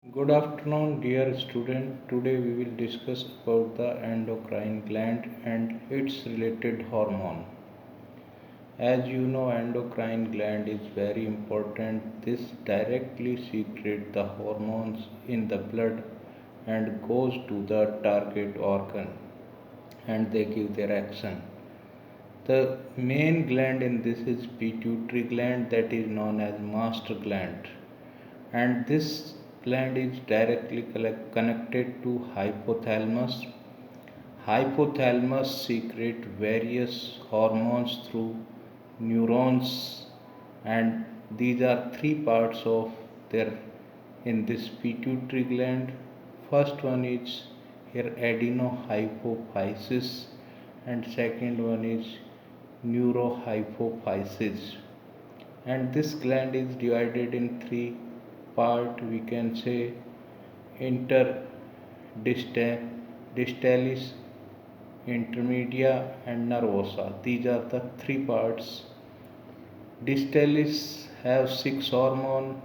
Good afternoon, dear student. Today we will discuss about the endocrine gland and its related hormone. As you know, endocrine gland is very important. This directly secretes the hormones in the blood and goes to the target organ and they give their action. The main gland in this is pituitary gland, that is known as master gland, and this gland is directly connected to hypothalamus. Hypothalamus secrete various hormones through neurons, and these are three parts of their in this pituitary gland. First one is here adenohypophysis, and second one is neurohypophysis. And this gland is divided in three part, we can say interdistalis, intermedia and nervosa. These are the three parts. Distalis have six hormone,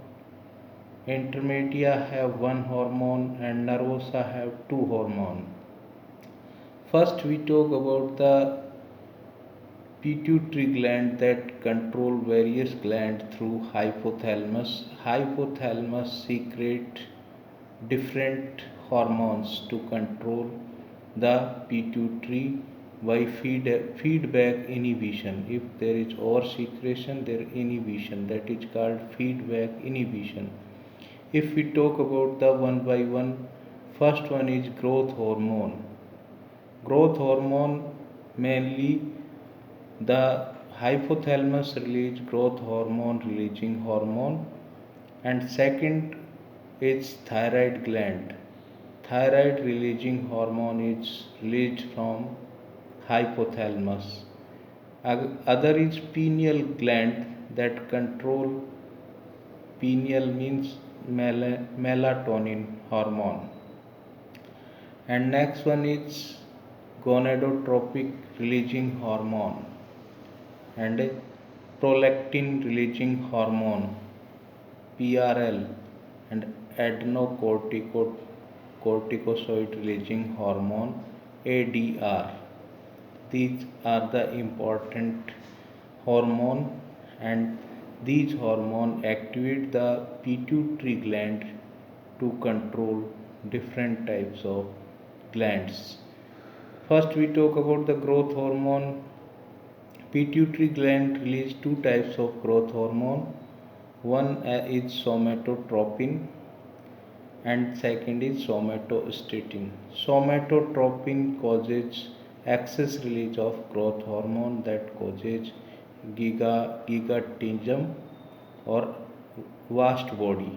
intermedia have one hormone and nervosa have two hormone. First we talk about the pituitary gland that control various glands through hypothalamus. Hypothalamus secrete different hormones to control the pituitary by feedback inhibition. If there is over secretion, there inhibition, that is called feedback inhibition. If we talk about the one by one, first one is growth hormone. Growth hormone mainly the hypothalamus release growth hormone releasing hormone, and second is thyroid gland. Thyroid releasing hormone is released from hypothalamus. Other is pineal gland that control, pineal means melatonin hormone. And next one is gonadotropic releasing hormone and prolactin releasing hormone PRL, and adrenocorticoid releasing hormone ADR. These are the important hormone, and these hormone activate the pituitary gland to control different types of glands. First we talk about the growth hormone. Pituitary gland release two types of growth hormone. One is somatotropin and second is somatostatin. Somatotropin causes excess release of growth hormone that causes gigantism or vast body.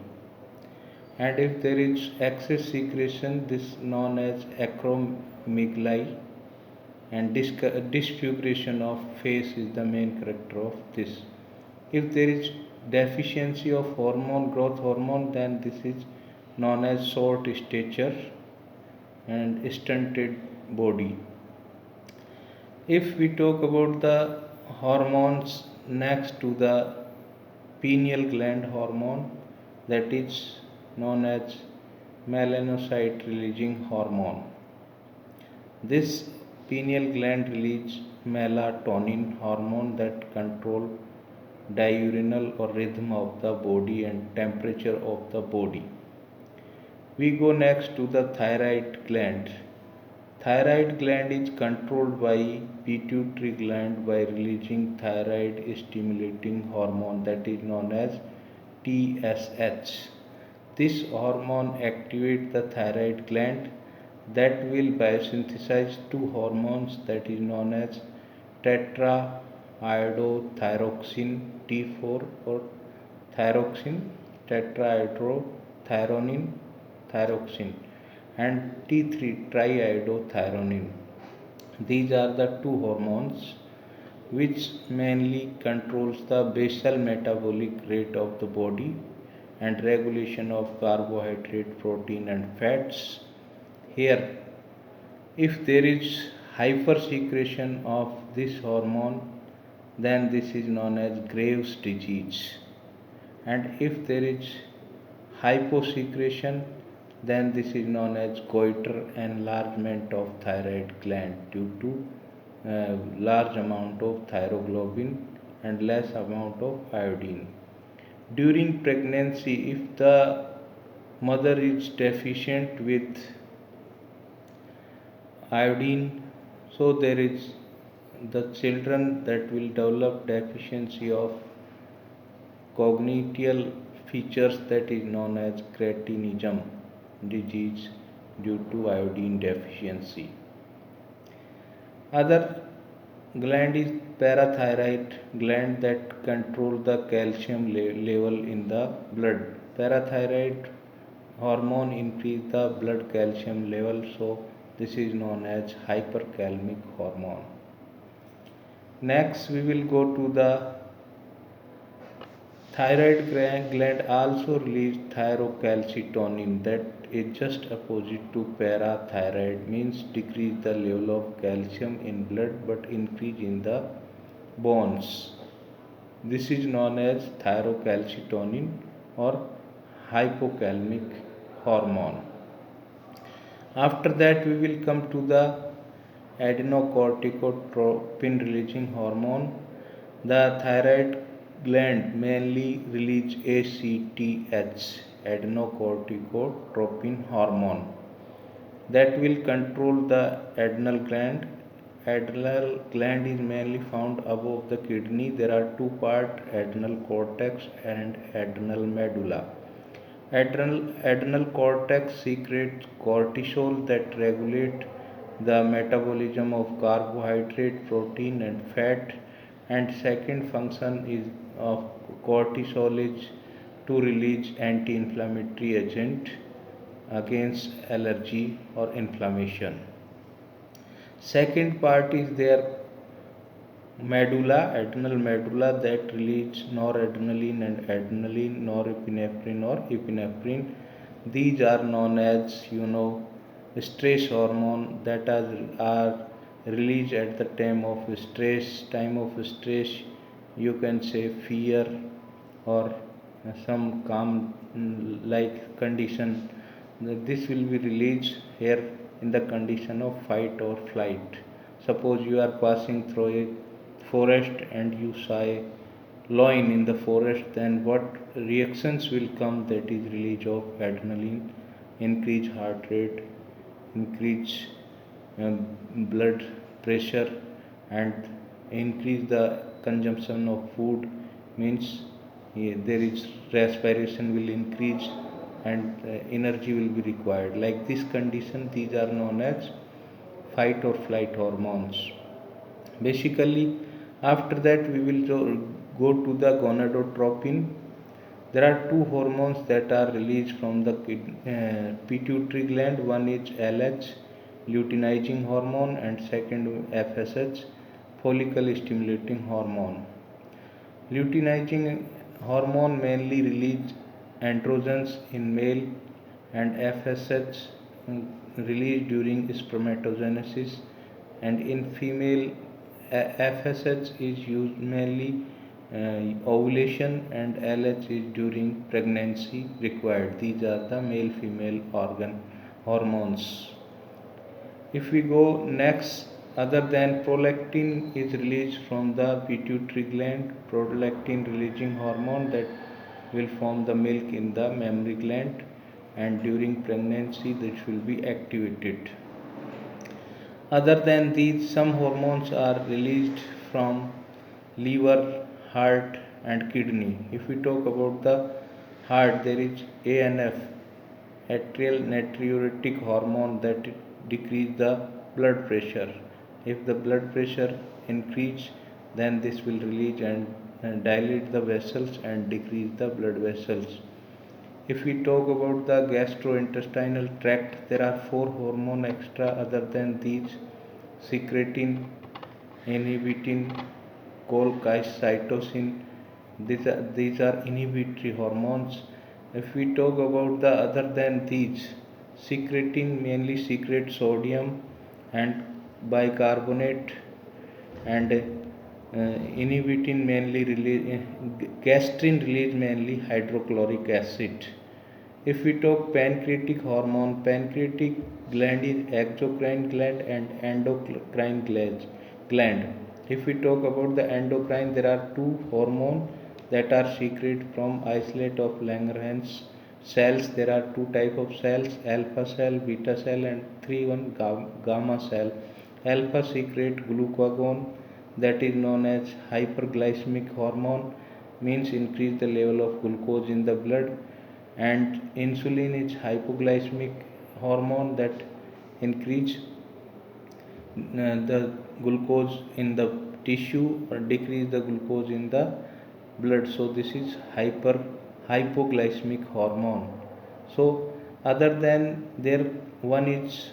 And if there is excess secretion, this is known as acromegaly, and disfiguration of face is the main character of this. If there is deficiency of hormone, growth hormone, then this is known as short stature and stunted body. If we talk about the hormones next to the pineal gland hormone, that is known as melanocyte releasing hormone. This pineal gland releases melatonin hormone that control diurnal or rhythm of the body and temperature of the body. We go next to the thyroid gland. Thyroid gland is controlled by pituitary gland by releasing thyroid stimulating hormone that is known as TSH. This hormone activates the thyroid gland that will biosynthesize two hormones that is known as tetraiodothyroxine T4 or thyroxine, tetrahydrothyronin thyroxine, and T3 triiodothyronin. These are the two hormones which mainly controls the basal metabolic rate of the body and regulation of carbohydrate, protein and fats. Here, if there is hypersecretion of this hormone, then this is known as Graves' disease. And if there is hyposecretion, then this is known as goiter, enlargement of thyroid gland due to large amount of thyroglobulin and less amount of iodine. During pregnancy, if the mother is deficient with iodine, so there is the children that will develop deficiency of congenital features that is known as cretinism disease due to iodine deficiency. Other gland is parathyroid gland that control the calcium level in the blood. Parathyroid hormone increase the blood calcium level, so this is known as hypercalemic hormone. Next we will go to the thyroid gland also release thyrocalcitonin that is just opposite to parathyroid, means decrease the level of calcium in blood but increase in the bones. This is known as thyrocalcitonin or hypokalemic hormone. After that we will come to the adrenocorticotropin releasing hormone. The thyroid gland mainly release ACTH, adrenocorticotropin hormone, that will control the adrenal gland. Adrenal gland is mainly found above the kidney. There are two parts, adrenal cortex and adrenal medulla. Adrenal cortex secretes cortisol that regulate the metabolism of carbohydrate, protein and fat, and second function is of cortisol is to release anti-inflammatory agent against allergy or inflammation. Second part is their medulla, adrenal medulla, that release noradrenaline and adrenaline, norepinephrine or epinephrine. These are known as stress hormone that are released at the time of stress. Time of stress, you can say fear or some calm like condition. This will be released here in the condition of fight or flight. Suppose you are passing through a forest and you saw a lion in the forest, then what reactions will come? That is release of adrenaline, increase heart rate, increase blood pressure, and increase the consumption of food, means there is respiration will increase and energy will be required. Like this condition, these are known as fight or flight hormones. Basically, after that we will go to the gonadotropin. There are two hormones that are released from the pituitary gland. One is LH, luteinizing hormone, and second FSH, follicle stimulating hormone. Luteinizing hormone mainly release androgens in male, and FSH released during spermatogenesis, and in female FSH is used mainly ovulation, and LH is during pregnancy required. These are the male female organ hormones. If we go next, other than prolactin is released from the pituitary gland, prolactin releasing hormone that will form the milk in the mammary gland, and during pregnancy this will be activated. Other than these, some hormones are released from liver, heart and kidney. If we talk about the heart, there is ANF, atrial natriuretic hormone, that decrease the blood pressure. If the blood pressure increase, then this will release and dilate the vessels and decrease the blood vessels. If we talk about the gastrointestinal tract, there are four hormone extra other than these: secretin, inhibitin, cholecystocin. These are inhibitory hormones. If we talk about the other than these, secretin mainly secretes sodium and bicarbonate, and gastrin release mainly hydrochloric acid. If we talk pancreatic hormone, pancreatic gland is exocrine gland and endocrine gland. If we talk about the endocrine, there are two hormones that are secreted from isolate of Langerhans cells. There are two type of cells, alpha cell, beta cell, and gamma cell. Alpha secrete glucagon, that is known as hyperglycemic hormone, means increase the level of glucose in the blood, and insulin is hypoglycemic hormone that increase the glucose in the tissue or decrease the glucose in the blood. So this is hypoglycemic hormone. So other than there, one is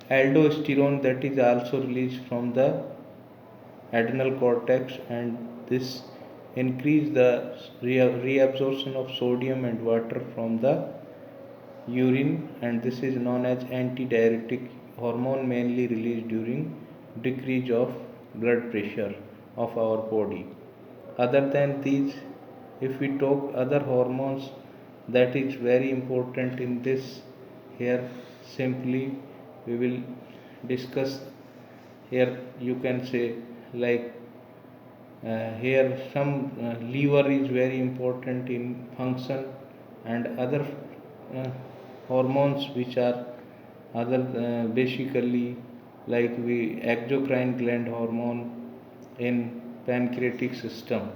aldosterone, that is also released from the adrenal cortex, and this increase the reabsorption of sodium and water from the urine, and this is known as antidiuretic hormone, mainly released during decrease of blood pressure of our body. Other than these, if we talk other hormones that is very important in this, here simply we will discuss. Here you can say, like, here some liver is very important in function, and other uh, hormones which are other basically, like we exocrine gland hormone in pancreatic system.